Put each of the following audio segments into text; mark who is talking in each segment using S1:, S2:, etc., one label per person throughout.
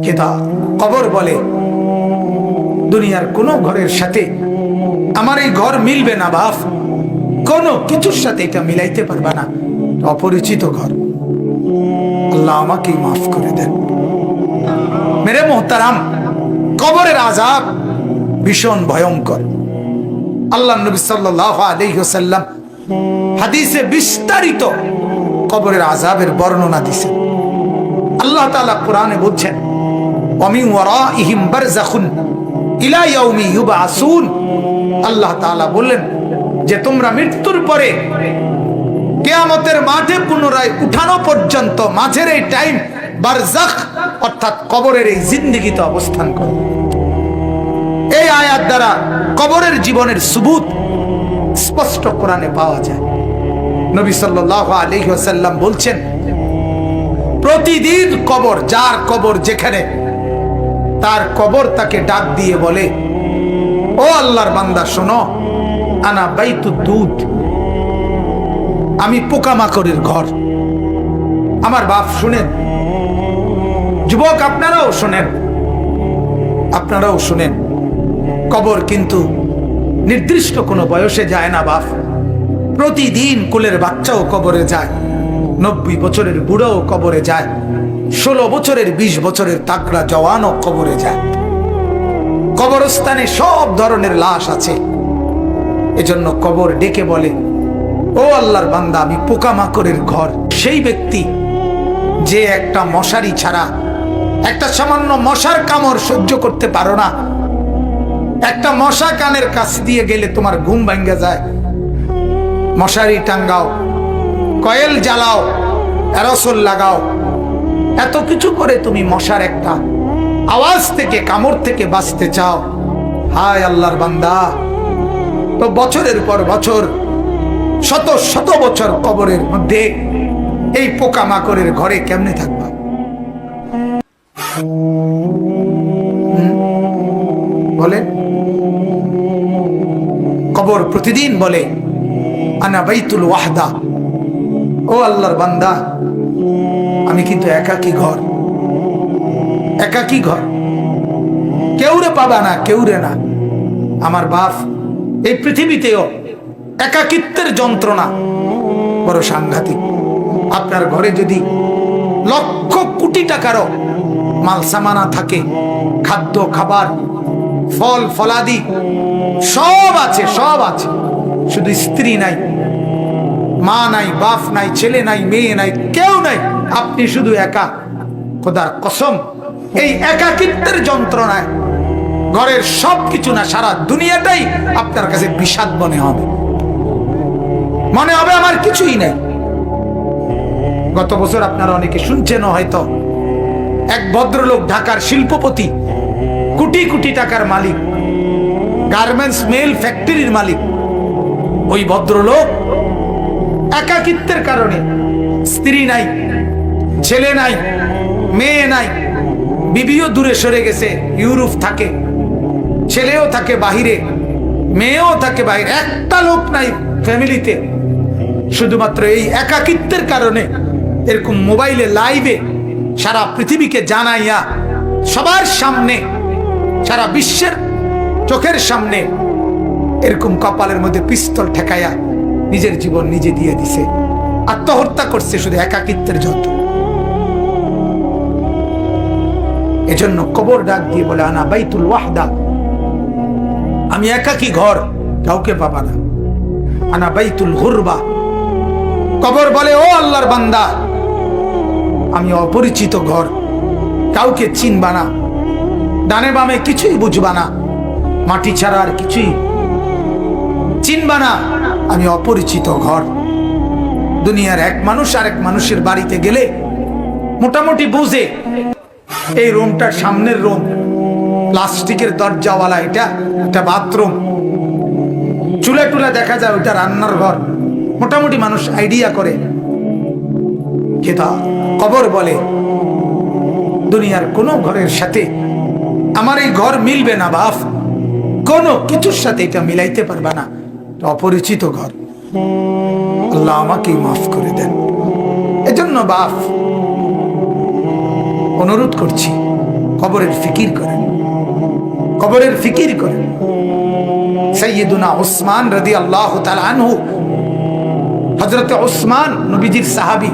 S1: কেতা কবর বলে দুনিয়ার কোনো ঘরের সাথে আমার এই ঘর মিলবে না বাপ, কোনো কিছুর সাথে এটা মিলাইতে পারবা না, অপরিচিত ঘর। আল্লাহ আমাকে মাফ করে দেন। মেরে মোহতারাম, কবরের আযাব ভীষণ ভয়ঙ্কর। আল্লাহ নবী সাল্লাল্লাহু আলাইহি ওয়াসাল্লাম হাদিসে বিস্তারিত কবরের আযাবের বর্ণনা দিয়েছেন। আল্লাহ তাআলা কোরআনে বলছেন, ওয়ামিন ওয়ারাইহিম বারযাখুন ইলা ইয়াউমি ইউবআসুন। আল্লাহ তাআলা বললেন যে তোমরা মৃত্যুর পরে কিয়ামতের মাঠে পুনরায় উঠানো পর্যন্ত মাঝের এই টাইম বারযাখ অর্থাৎ কবরের এই জিন্দেগিতে অবস্থান করো। এই আয়াত দ্বারা কবরের জীবনের সুবুত স্পষ্ট কোরআনে পাওয়া যায়। নবী সাল্লাল্লাহু আলাইহি ওয়াসাল্লাম বলছেন, প্রতিদিন কবর, যার কবর যেখানে, তার কবর তাকে ডাক দিয়ে বলে, ও আল্লাহর বান্দা শোনো, আনা বাইতুদ দুদ, আমি পোকামাকড়ের ঘর। আমার বাপ শুনেন, যুবক আপনারাও শুনেন, আপনারাও শুনেন, কবর কিন্তু নির্দিষ্ট কোনো বয়সে যায় না বাপ। প্রতিদিন কোলের বাচ্চাও কবরে যায়, 90 বছরের বুড়াও কবরে যায়, 16 বছরের 20 বছরের তাকড়া জওয়ানও কবরে যায়। কবরস্থানে সব ধরনের লাশ আছে। এজন্য কবর ডেকে বলে, ও আল্লাহর বান্দা আমি পোকামাকড়ের ঘর। সেই ব্যক্তি যে একটা মশারি ছাড়া, একটা সামান্য মশার কামড় সহ্য করতে পারো না, একটা মশা কানের কাছ দিয়ে গেলে তোমার ঘুম ভাঙ্গা যায়, মশারি টাঙ্গাও, কয়েল জ্বালাও, অ্যারোসল লাগাও, এত কিছু করে তুমি মশার একটা আওয়াজ থেকে, কামড় থেকে বাঁচতে চাও। হায় আল্লাহর বান্দা, তো বছরের পর বছর, শত শত বছর কবরের মধ্যে এই পোকামাকড়ের ঘরে কেমনে থাকবা? বলেন। কবর প্রতিদিন বলে, আনা বাইতুল ওয়াহদা, ও আল্লাহর বান্দা আমি কিন্তু একাকী ঘর, একাকী ঘর, কেউরে পাবা না, কেউরে না। আমার বাপ, এই পৃথিবীতেও একাকিত্বের যন্ত্রণা বড় সাংঘাতিক। আপনার ঘরে যদি লক্ষ কোটি টাকারও মাল সামানা থাকে, খাদ্য খাবার, ফল ফলাদি সব আছে, সব আছে, শুধু স্ত্রী নাই, মা নাই, বাপ নাই, ছেলে নাই, মেয়ে নাই, কেউ নাই, আপনি শুধু একা। খোদার কসম, এই একাকিত্বের যন্ত্রণায় ঘরের সবকিছু না, সারা দুনিয়াটাই আপনার কাছে বিষাদ মনে হবে, মনে হবে আমার কিছুই নেই। গত বছর আপনারা অনেকে শুনছেন হয়তো, এক ভদ্রলোক, ঢাকার শিল্পপতি, কোটি কোটি টাকার মালিক, গার্মেন্টস মেল ফ্যাক্টরির মালিক, ওই ভদ্রলোক একাকিত্বের কারণে, স্ত্রী নাই, ছেলে নাই, মেয়ে নাই, বিবিও দূরে সরে গেছে, ইউরোপ থাকে, ছেলেও থাকে বাহিরে, মেয়েও থাকে বাহিরে, একটা লোক নাই ফ্যামিলিতে। শুধুমাত্র এই একাকিত্বের কারণে এরকম মোবাইলে লাইভে সারা পৃথিবীকে জানাইয়া, সবার সামনে, সারা বিশ্বের চোখের সামনে এরকম কপালের মধ্যে পিস্তল ঠেকাইয়া নিজের জীবন নিজে দিয়ে দিছে, আত্মহত্যা করছে শুধু একাকিত্বের যত। এজন্য কবর ডাক দিয়ে বলে, আনা বাইতুল ওয়াহদা, আমি একাকী ঘর, কাউকে পাবা না। আনা বাইতুল গুরবা, কবর বলে, ও আল্লাহর বান্দা আমি অপরিচিত ঘর, কাউকে চিনবা না, ডানে বামে কিছুই বুঝবা না, মাটি ছাড়া আর কিছুই চিনবা না, আমি অপরিচিত ঘর। দুনিয়ার এক মানুষ আরেক মানুষের বাড়িতে গেলে মোটামুটি বুঝে এই রুমটার সামনের রুম, প্লাস্টিকের দরজাওয়ালা, এটা একটা বাথরুম, চুলা টুলা দেখা যায়, ওইটা রান্নার ঘর, মোটামুটি মানুষ আইডিয়া করে। কবর বলে, দুনিয়ার কোনো ঘরের সাথে আমার এই ঘর মিলবে না বাপ, কোনো কিছুর সাথে এটা মিলাইতে পারবা না, অপরিচিত ঘর। আল্লাহ আমাকে মাফ করে দেন। এজন্য বাপ অনুরোধ করছি, কবরের ফিকির করেন, কবরের ফিকির করেন। সাইয়্যিদুনা উসমান রাদিয়াল্লাহু তাআলা আনহু, হযরত উসমান নবীজির সাহাবী,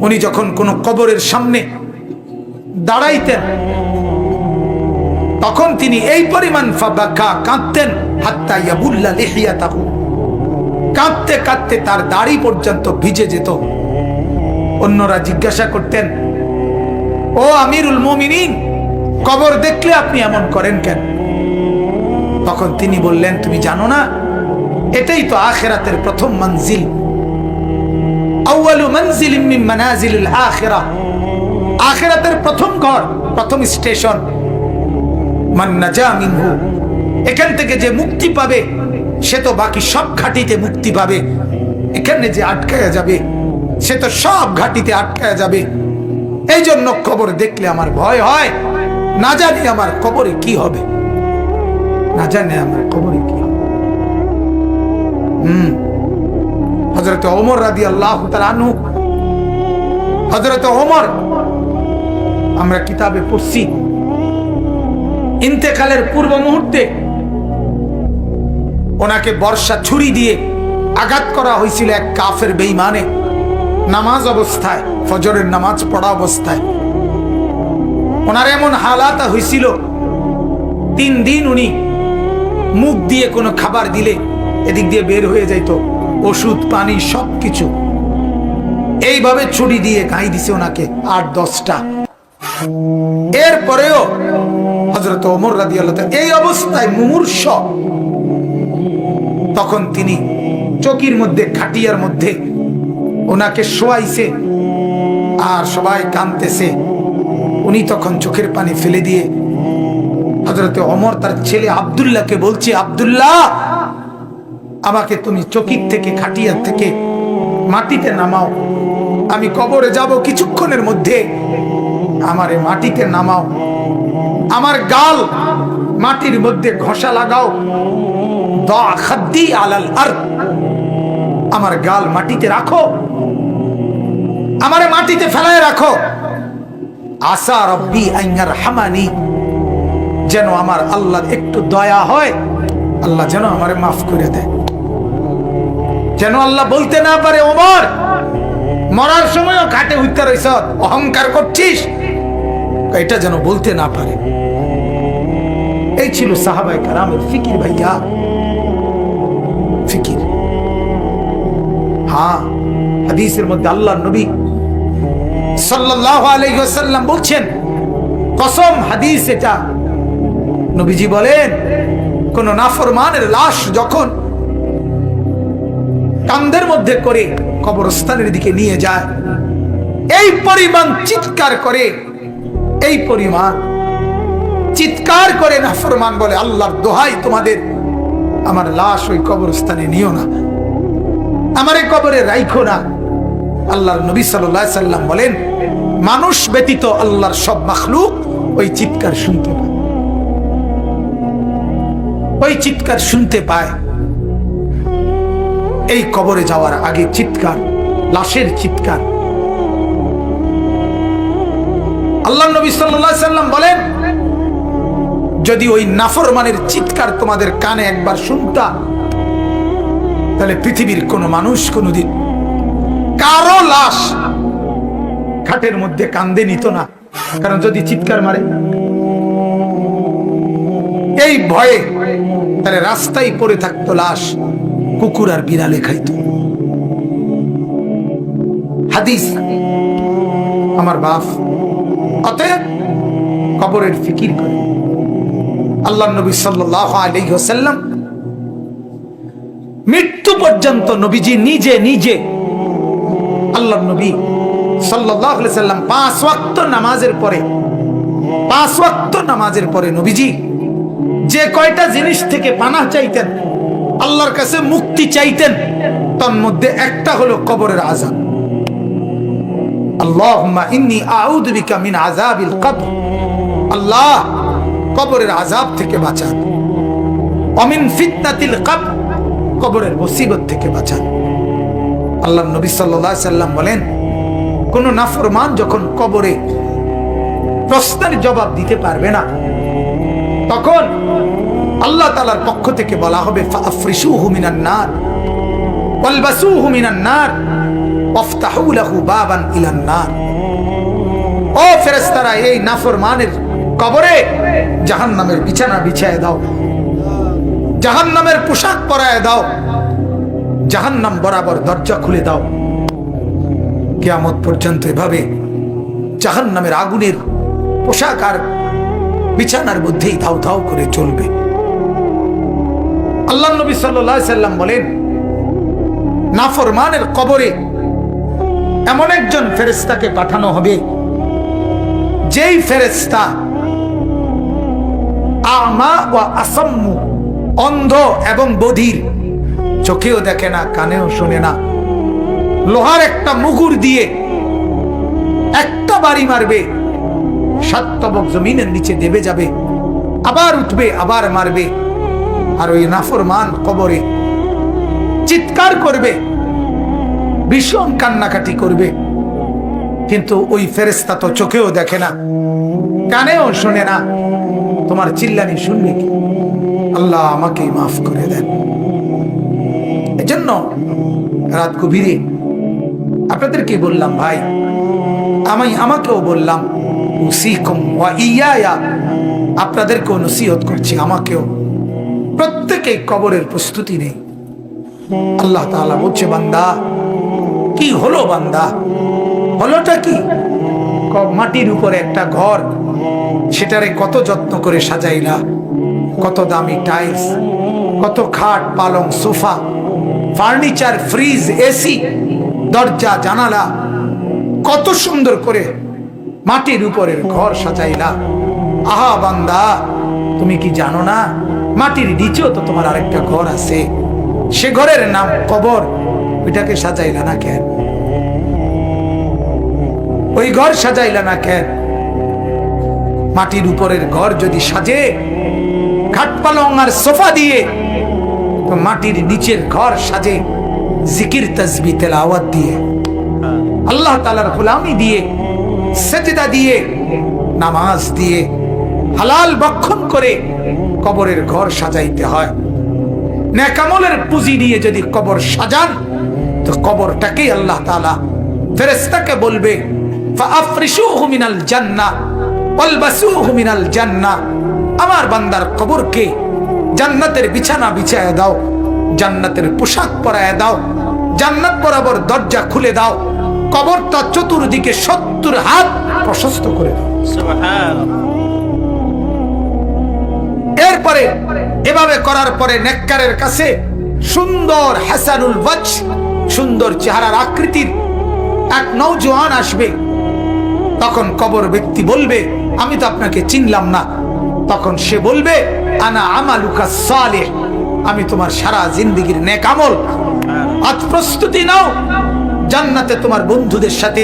S1: উনি যখন কোন কবরের সামনে দাঁড়াইতেন তখন তিনি এই পরিমাণ ফাবাকা কাঁদতেন, হাত্তা ইয়াবুল্লা লিহিয়াতাহু, কাঁদতে কাঁদতে তার দাড়ি পর্যন্ত ভিজে যেত। অন্যরা জিজ্ঞাসা করতেন, ও আমিরুল মুমিনিন, কবর দেখলে আপনি এমন করেন কেন? তখন তিনি বললেন, তুমি জানো না এটাই তো আখিরাতের প্রথম মঞ্জিল, আউয়ালু মানজিলিন মিন মানাজিলিল আখিরাহ, আখিরাতের প্রথম ঘর, প্রথম স্টেশন। মান নাজা মিনহু, এখান থেকে যে মুক্তি পাবে সে তো বাকি সব ঘাটিতে মুক্তি পাবে, এখানে যে আটকায়া যাবে সে তো সব ঘাটিতে আটকায়া যাবে। এই জন্য কবর দেখলে আমার ভয় হয়, না জানি আমার কবরে কি হবে, না জানি আমার কবরে কি হবে। হযরত ওমর রাদিয়াল্লাহু তাআলা আনহু, হযরত ওমর, আমরা কিতাবে পড়ছি, ইন্তেকালের পূর্ব মুহূর্তে ওনাকে বর্ষা ছুরি দিয়ে আঘাত করা হয়েছিল এক কাফের বেঈমানে, নামাজ অবস্থায়, ফজরের নামাজ পড়া অবস্থায়। ওনার এমন হালাত হয়েছিল, 3 দিন উনি মুখ দিয়ে কোনো খাবার দিলে এদিক দিয়ে বের হয়ে যাইত, ওষুধ পানি সবকিছু। এইভাবে ছুরি দিয়ে গাই দিছে ওনাকে 8-10টা। এরপরেও হযরত ওমর রাদিয়াল্লাহু তাআলা এই অবস্থায় মুমূর্ষ, তখন তিনি চকির মধ্যে, খাটিয়ার মধ্যে ওনাকে শোয়াইছে আর সবাই কাঁদতেছে। উনি তখন চোখের পানি ফেলে দিয়ে হযরত ওমর তার ছেলে আব্দুল্লাহকে বলছে, আব্দুল্লাহ, আমাকে তুমি চকির থেকে, খাটিয়ার থেকে মাটিতে নামাও, আমি কবরে যাব কিছুক্ষণের মধ্যে, আমারে মাটিতে নামাও, আমার গাল মাটির মধ্যে ঘষা লাগাও, দা খাদ্দি আলাল আরদ, আমার গাল মাটিতে রাখো, আমারে মাটিতে ফেলায় রাখো, আসা রব্বি আন ইয়ারহামানি, যেন আমার আল্লাহর একটু দয়া হয়, আল্লাহ যেন আমারে মাফ করে দেয়, যেন আল্লাহ বলতে না পারে, ওমর মরার সময়ও ঘাটে উঠতে রইছ, অহংকার করছিস, এটা যেন বলতে না পারে। এই ছিল সাহাবায়ে কেরামের ফিকির। ভাইয়া, ফিকির। হ্যাঁ, হাদিসের মধ্যে আল্লাহর নবী সাল্লাল্লাহু আলাইহি ওয়াসাল্লাম বলছেন, কসম, হাদিস এটা, নবীজি বলেন, কোন নাফরমানের লাশ যখন কাঁধের মধ্যে করে কবরস্থানের দিকে নিয়ে যায়, এই পরিমাণ চিৎকার করে, এই পরিমাণ চিৎকার করে নাফরমান বলে, আল্লাহর দোহাই তোমাদের, আমার লাশ ওই কবরস্থানে নিও না, আমারে কবরে রাইখো না। আল্লাহর নবী সাল্লাল্লাহু আলাইহি সাল্লাম বলেন, মানুষ ব্যতীত আল্লাহর সব মাখলুক ওই চিৎকার শুনতে পায়, ওই চিৎকার শুনতে পায়। এই কবরে যাওয়ার আগে চিৎকার, লাশের চিৎকার। আল্লাহর নবী সাল্লাল্লাহু আলাইহি সাল্লাম বলেন, যদি ওই নাফরমানের চিৎকার তোমাদের কানে একবার শুনতা, তাহলে পৃথিবীর কোন মানুষ কোনদিন কারো লাশ খাটের মধ্যে কান্দে নিত না, কারণ যদি চিৎকার মারে এই ভয়ে, তাহলে রাস্তায় পড়ে থাকতো লাশ, কুকুর আর বিড়ালে খাইতো। হাদিস আমার বাপ। অতএব কবরের ফিকির করে। আল্লাহর নবী সাল্লাল্লাহু আলাইহি ওয়াসাল্লাম মৃত্যু পর্যন্ত নবীজি নিজে নিজে, আল্লাহর নবী সাল্লাল্লাহু আলাইহি ওয়াসাল্লাম 5 ওয়াক্ত নামাজের পরে, 5 ওয়াক্ত নামাজের পরে নবীজি যে কয়টা জিনিস থেকে পানাহ চাইতেন, আল্লাহর কাছে মুক্তি চাইতেন, তার মধ্যে একটা হলো কবরের আযাব। আল্লাহুম্মা ইন্নী আউযু বিকা মিন আযাবিল কবর, আল্লাহ কবরের আযাব থেকে বাঁচান, ওয়া মিন ফিতনাতিল কবর, কবরের মুসিবত থেকে বাঁচান। আল্লাহর নবী সাল্লাল্লাহু আলাইহি সাল্লাম বলেন, কোন নাফরমান যখন কবরে প্রশ্নের জবাব দিতে পারবে না। তখন আল্লাহ তাআলার পক্ষ থেকে বলা হবে ফাফরিশুহু মিনান নার ওয়ালবাসুহু মিনান নার ওয়াফতাহু লাহু বাবান ইলান নার। ও ফেরেশতারা, এই নাফরমানের কবরে জাহান্নামের বিছানা বিছায় দাও, জাহান্নামের পোশাক পরায় দাও, জাহান্নাম বরাবর দরজা খুলে দাও। কিয়ামত পর্যন্ত এভাবে জাহান্নামের আগুনের পোশাক আর বিছানার মধ্যেই ধাও ধাও করে চলবে। আল্লাহ নবী সাল্লাল্লাহু আলাইহি সাল্লাম বলেন, নাফরমানের কবরে এমন একজন ফেরেশতাকে পাঠানো হবে, যেই ফেরেশতা আমা ওয়া আসাম্মু, অন্ধ এবং বধির, চোখেও দেখে না, কানেও শোনে না, লোহার একটা মুগুর দিয়ে একটা বাড়ি মারবে, 7 তবক জমিনের নিচে দেবে যাবে, আবার উঠবে, আবার মারবে। আর ওই নাফরমান কবরে চিৎকার করবে, ভীষণ কান্নাকাটি করবে, কিন্তু ওই ফেরেশতা তো চোখেও দেখে না, কানেও শোনে না, তোমার চিল্লানি শুনবে কি? আল্লাহ আমাকে মাফ করে দেন। এজন্য রাত গভীরে আপনাদেরকে বললাম, ভাই আমাকেও বললাম, উসিকুম ওয়া ইয়া, আপনাদেরকেও নসিহত করছি, আমাকেও। প্রত্যেকে কবরের প্রস্তুতি নেই। আল্লাহ তাআলা বলছে, বান্দা কি হলো? বান্দা হলোটা কি? মাটির উপরে একটা ঘর, সেটারে কত যত্ন করে সাজাইলা, কত দামি টাইলস, কত খাট পালং সোফা, ফার্নিচার, ফ্রিজ, এসি, দরজা জানালা, কত সুন্দর করে মাটির উপরের ঘর সাজাইলা। আহা বান্দা, তুমি কি জানো না মাটির নিচেও তো তোমার আরেকটা ঘর আছে, সে ঘরের নাম কবর। ওইটাকে সাজাইলা না কেন? ওই ঘর সাজাইলা না কেন? মাটির উপরের ঘর যদি সাজে খাট পালং আর সোফা দিয়ে, তো মাটির নিচের ঘর সাজে জিকির তাসবিহ তেলাওয়াত দিয়ে, আল্লাহ তাআলার গোলামি দিয়ে, সেজদা দিয়ে, নামাজ দিয়ে, হালাল ভক্ষণ করে কবরের ঘর সাজাইতে হয়। নেক আমলের পুঁজি নিয়ে যদি কবর সাজান, তো কবরটাকে আল্লাহ তাআলা ফেরেশতাকে বলবে, ফাআফরিশুহু মিনাল জান্নাহ ওয়ালবাসুহু মিনাল জান্নাহ, আমার বান্দার কবরকে জান্নাতের বিছানা বিছায় দাও, জান্নাতের পোশাক পরায় দাও, জান্নাত বরাবর দরজা খুলে দাও, কবরটা চতুর্দিকে 70 হাত প্রশস্ত করে দাও। সুবহানাল্লাহ। এরপরে এভাবে করার পরে নেককারের কাছে সুন্দর হাসানুল ওয়াজহ, সুন্দর চেহারার আকৃতির এক নওজোয়ান আসবে। তখন কবর ব্যক্তি বলবে, আমি তো আপনাকে চিনলাম না। তখন সে বলবে, আনা আমালুকা সালেহ, আমি তোমার সারা জিন্দেগীর নেক আমল। আজ প্রস্তুতি নাও, জান্নাতে তোমার বন্ধুদের সাথে,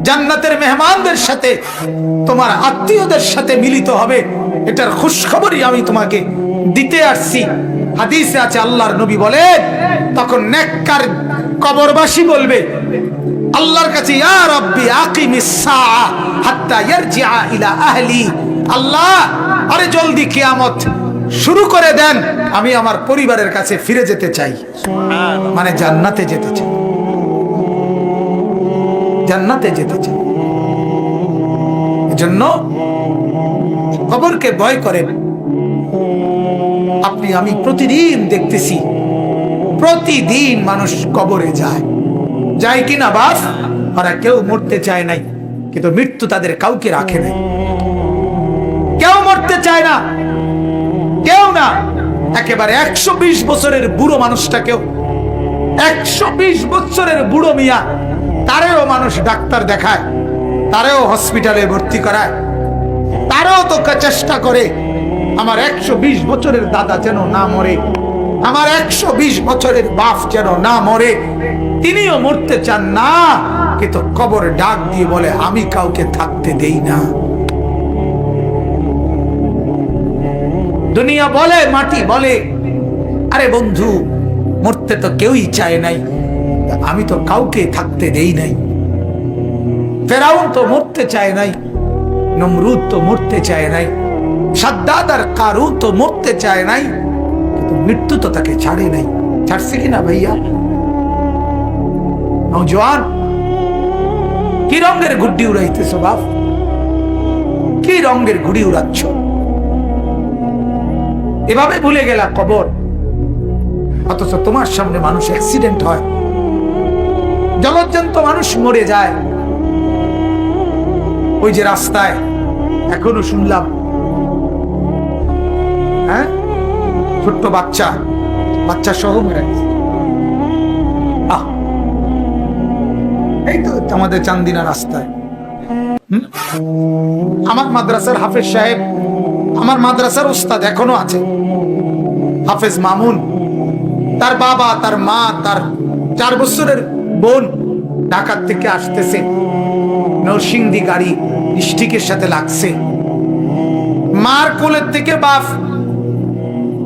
S1: জান্নাতের মেহমানদের সাথে, তোমার আত্মীয়দের সাথে মিলিত হবে। এটার খুশখবরই আমি তোমাকে দিতে আসছি। হাদিসে আছে, আল্লাহর নবী বলেন, তখন নেককার কবরবাসী বলবে আল্লাহর কাছে, ইয়া রাব্বি আকিমিস সাআ হাত্তা ইয়ারজিআ ইলা আহলি, আল্লাহ আরে জলদি কিয়ামত শুরু করে দেন, আমি আমার পরিবারের কাছে ফিরে যেতে চাই। মানে জান্নাতে যেতে চাই, জান্নাতে যেতে চাই। এজন্য কবরকে ভয় করেন। আপনি আমি প্রতিদিন দেখতেছি, প্রতিদিন মানুষ কবরে যায়, যায় কিনা বাস? ওরা কেউ মরতে চায় নাই, কিন্তু মৃত্যু তাদের কাউকে রাখে নাই। কেউ মরতে চায় না, কেউ না। একেবারে 120 বছরের বুড়ো মানুষটাকেও, 120 বছরের বুড়ো মিয়া, তারেও মানুষ ডাক্তার দেখায়, তারেও হসপিটালে ভর্তি করায়, তারেও তো চেষ্টা করে আমার 120 বছরের দাদা যেন না মরে, আমার 120 বছরের বাপ যেন না মরে। তিনিও মরতে চান না, কিন্তু কবর ডাক দিয়ে বলে, আমি কাউকে থাকতে দেই না। দুনিয়া বলে, মাটি বলে, আরে বন্ধু মরতে তো কেউই চায় নাই, আমি তো কাউকে থাকতে দেই নাই। ফেরাউন তো মরতে চায় নাই, নমরুদ তো মরতে চায় নাই, সাদ্দাদ আর কারুন তো মরতে চায় নাই, কিন্তু মৃত্যু তো তাকে ছাড়ে নাই। ছাড়ছে কিনা ভাইয়া? নওজোয়ান, কি রঙের গুড্ডি উড়াইতেছ বাপ? কি রঙের ঘুড়ি উড়াচ্ছ? এভাবে ভুলে গেলা কবর, অথচ তোমার সামনে মানুষ অ্যাক্সিডেন্ট হয়, জলজ্জান্ত মানুষ মরে যায়। ওই যে রাস্তায় এখনো শুনলাম, হ্যাঁ, ছোট্ট বাচ্চা সহ মেরে গেছে। এই তো আমাদের চান্দিনা রাস্তায়। আমার মাদ্রাসার হাফেজ সাহেব, আমার মাদ্রাসার উস্তাদ এখনো আছে, হাফেজ মামুন। তার বাবা, তার মা, তার 4 বছরের বোন ঢাকা থেকে আসতেছে, নরসিংদী গাড়ি স্টিকের সাথে লাগছে। মার কোলের থেকে বাপ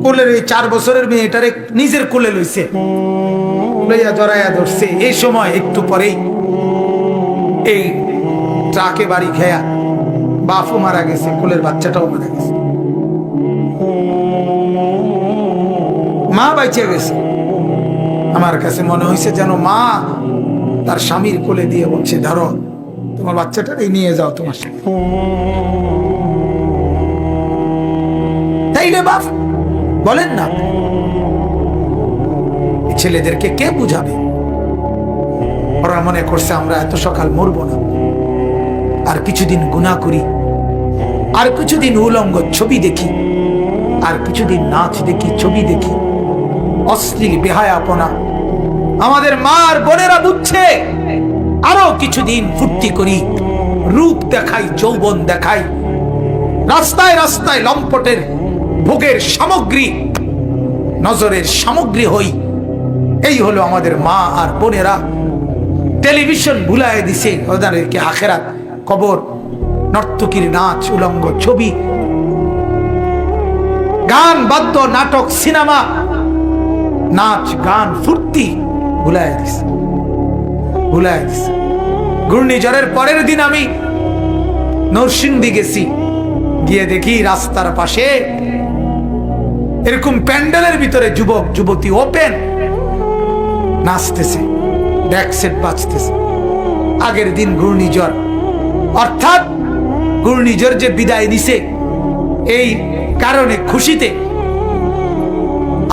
S1: কোলের এই 4 বছরের মেয়েটারে নিজের কোলে লইছে, লইয়া জড়াইয়া ধরছে। এই সময় একটু পরেই এই ট্রাকে বাড়ি খেয়া বাপও মারা গেছে, কোলের বাচ্চাটাও মারা গেছে, মা বাইচে গেছে। আমার কাছে মনে হয়েছে যেন মা তার স্বামীর কোলে দিয়ে বলছে, ধরো তোমার বাচ্চাটাই নিয়ে যাও তোমার সাথে। তাই রে বাপ, বলেন না, ছেলেদেরকে কে বুঝাবে? ওরা মনে করছে আমরা এত সকাল মরবো না, আর কিছুদিন গুনাহ করি, আর কিছুদিন উলঙ্গ ছবি দেখি, আর কিছুদিন নাচ দেখি, ছবি দেখি, অশ্লীল বেহায়াপনা। আমাদের মা আর বোনেরা বুঝছে আরো কিছুদিন ফুর্তি করি, রূপ দেখাই, যৌবন দেখাই, রাস্তায় রাস্তায় লম্পটের ভোগের সামগ্রী, নজরের সামগ্রী হই। এই হলো আমাদের মা আর বোনেরা। টেলিভিশন ভুলায় দিছে ওদেরকে আখেরাত, কবর, নর্তকীর নাচ, উলঙ্গ ছবি, গান, বাদ্য, নাটক, সিনেমা, নাচ, গান, ফুর্তি ভুলায় দিছে, ভুলায় দিছে। ঘূর্ণিঝড়ের পরের দিন আমি নরসিংদী গেছি, গিয়ে দেখি রাস্তার পাশে এরকম প্যান্ডেলের ভিতরে যুবক যুবতী ওপেন নাচতেছে, ডেক সেট বাজতেছে। আগের দিন ঘূর্ণিঝড়, অর্থাৎ ঘূর্ণিঝড় যে বিদায় নিছে, এই কারণে খুশিতে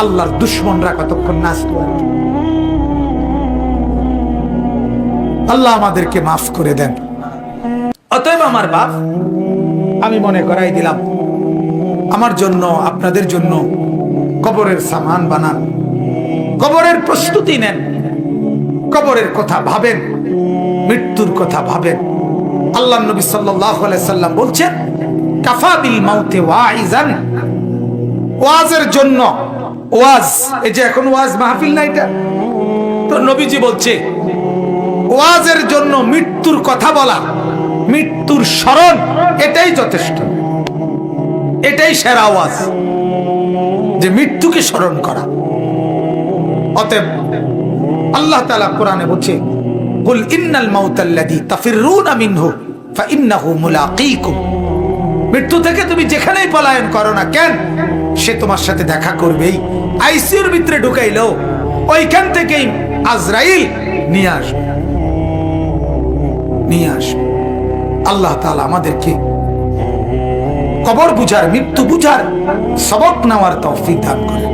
S1: আল্লাহর দুশ্মনরা কতক্ষণ নাচত। আল্লাহ আমাদেরকে মাফ করে দেন। অতএব আমার বাপ, আমি মনে করাই দিলাম, আমার জন্য, আপনাদের জন্য কবরের সামান বানান, কবরের প্রস্তুতি নেন, কবরের কথা ভাবেন, মৃত্যুর কথা ভাবেন। আল্লাহ নবী সাল্লাল্লাহু আলাইহি সাল্লাম বলছেন, কাফা বিল মাউতে ওয়াইজান, ওয়াজের জন্য, ওয়াজ, এই যে এখন ওয়াজ মাহফিল না, এটা তো নবীজি বলছে ওয়াজের জন্য মৃত্যুর কথা বলা, মৃত্যুর স্মরণ, এটাই যথেষ্ট, এটাই সেরা ওয়াজ, যে মৃত্যুকে স্মরণ করা। অতএব আল্লাহ তাআলা কোরআনে বলছে, কুল ইন্নাল মাউতাল্লাযী তাফিররুনা মিনহু ফাইন্নাহু মুলাকীকুম, মৃত্যু থেকে তুমি যেখানেই পলায়ন করো না কেন, সে তোমার সাথে দেখা করবেই। আইসিইউর ভিতরে ঢুকাইলো, ওইখান থেকেই আজরাইল নিয়ে আসবে, নিয়ে আসবে। আল্লাহ তাআলা আমাদেরকে কবর বুঝার, মৃত্যু বুঝার সবক নেওয়ার তৌফিক দান করেন।